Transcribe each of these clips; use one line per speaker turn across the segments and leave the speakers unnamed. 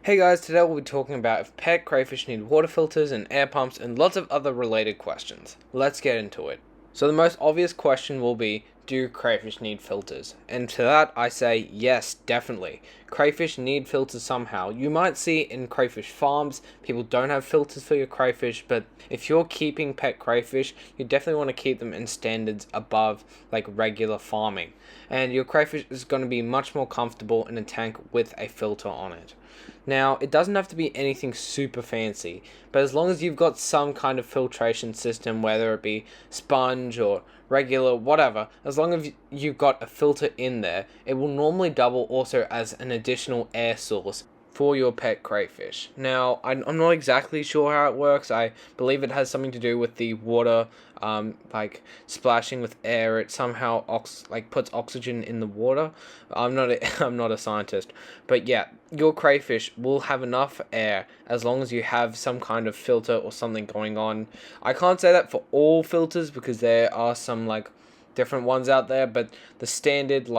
Hey guys, today we'll be talking about if pet crayfish need water filters and air pumps and lots of other related questions. Let's get into it. So the most obvious question will be, do crayfish need filters? And to that I say yes, definitely. Crayfish need filters somehow. You might see in crayfish farms, people don't have filters for your crayfish, but if you're keeping pet crayfish, you definitely want to keep them in standards above like regular farming. And your crayfish is going to be much more comfortable in a tank with a filter on it. Now, it doesn't have to be anything super fancy, but as long as you've got some kind of filtration system, whether it be sponge or regular, whatever, as long as you've got a filter in there, it will normally double also as an additional air source for your pet crayfish. Now, I'm not exactly sure how it works. I believe it has something to do with the water, like splashing with air. It somehow puts oxygen in the water. I'm not a scientist, but yeah, your crayfish will have enough air as long as you have some kind of filter or something going on. I can't say that for all filters because there are some like different ones out there, but the standard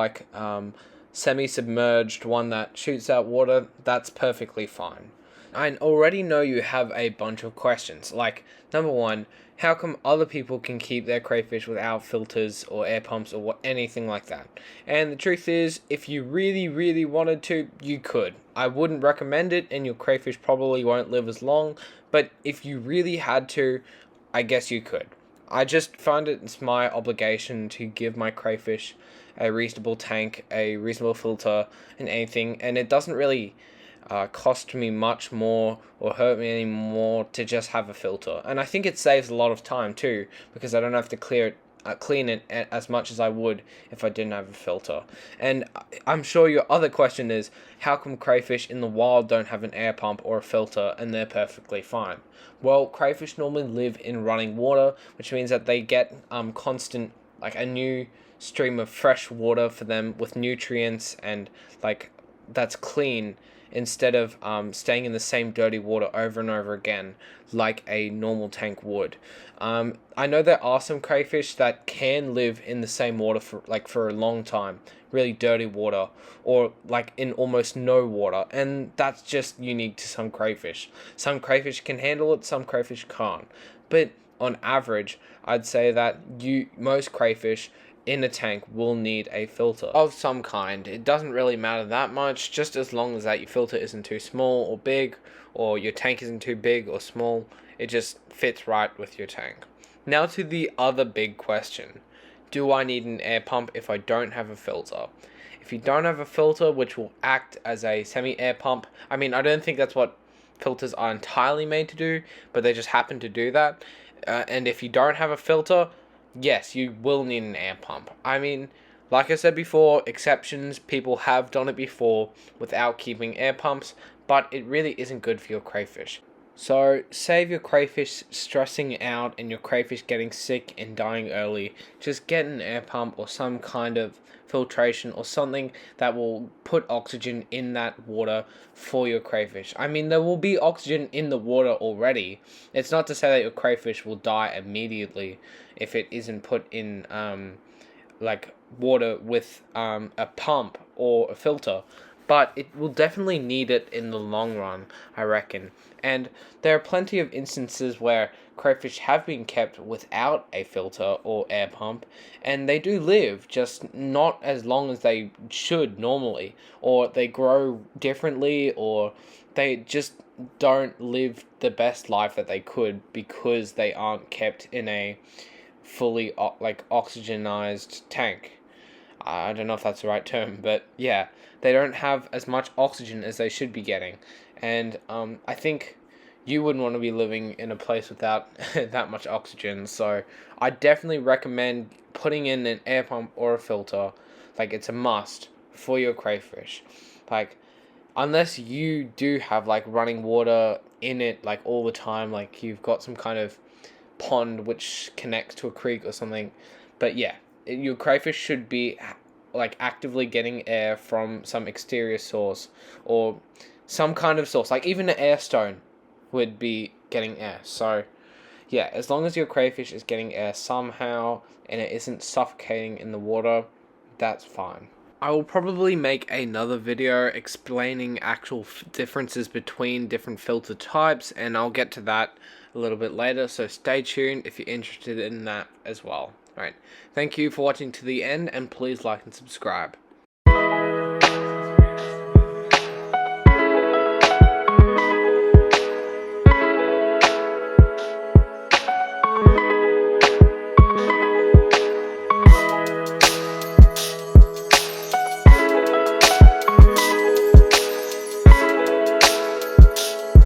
semi-submerged one that shoots out water, that's perfectly fine. I already know you have a bunch of questions, like, number one, how come other people can keep their crayfish without filters or air pumps or anything like that? And the truth is, if you really, really wanted to, you could. I wouldn't recommend it, and your crayfish probably won't live as long, but if you really had to, I guess you could. I just find it's my obligation to give my crayfish a reasonable tank, a reasonable filter, and anything, and it doesn't really cost me much more or hurt me any more to just have a filter. And I think it saves a lot of time too, because I don't have to clean it as much as I would if I didn't have a filter. And I'm sure your other question is, how come crayfish in the wild don't have an air pump or a filter and they're perfectly fine? Well, crayfish normally live in running water, which means that they get constant, like a new stream of fresh water for them with nutrients and like that's clean, instead of staying in the same dirty water over and over again like a normal tank would. I know there are some crayfish that can live in the same water for a long time, really dirty water, or like in almost no water, and that's just unique to some crayfish. Some crayfish can handle it, some crayfish can't. But on average, I'd say that most crayfish in a tank will need a filter of some kind. It doesn't really matter that much, just as long as that your filter isn't too small or big, or your tank isn't too big or small. It just fits right with your tank. Now to the other big question. Do I need an air pump if I don't have a filter? If you don't have a filter which will act as a semi-air pump, I mean, I don't think that's what filters are entirely made to do, but they just happen to do that. And if you don't have a filter, yes, you will need an air pump. I mean, like I said before, exceptions, people have done it before without keeping air pumps, but it really isn't good for your crayfish. So, save your crayfish stressing out and your crayfish getting sick and dying early. Just get an air pump or some kind of filtration or something that will put oxygen in that water for your crayfish. I mean, there will be oxygen in the water already. It's not to say that your crayfish will die immediately if it isn't put in water with a pump or a filter, but it will definitely need it in the long run, I reckon. And there are plenty of instances where crayfish have been kept without a filter or air pump, and they do live, just not as long as they should normally, or they grow differently, or they just don't live the best life that they could because they aren't kept in a fully oxygenized tank. I don't know if that's the right term, but yeah, they don't have as much oxygen as they should be getting. And I think you wouldn't want to be living in a place without that much oxygen. So I definitely recommend putting in an air pump or a filter. Like, it's a must for your crayfish. Like, unless you do have like running water in it like all the time, like you've got some kind of pond which connects to a creek or something. But yeah, your crayfish should be like actively getting air from some exterior source or some kind of source, like even an air stone would be getting air. So yeah, as long as your crayfish is getting air somehow and it isn't suffocating in the water, that's fine. I will probably make another video explaining actual differences between different filter types, and I'll get to that a little bit later, so stay tuned if you're interested in that as well. Alright, thank you for watching to the end, and please like and subscribe.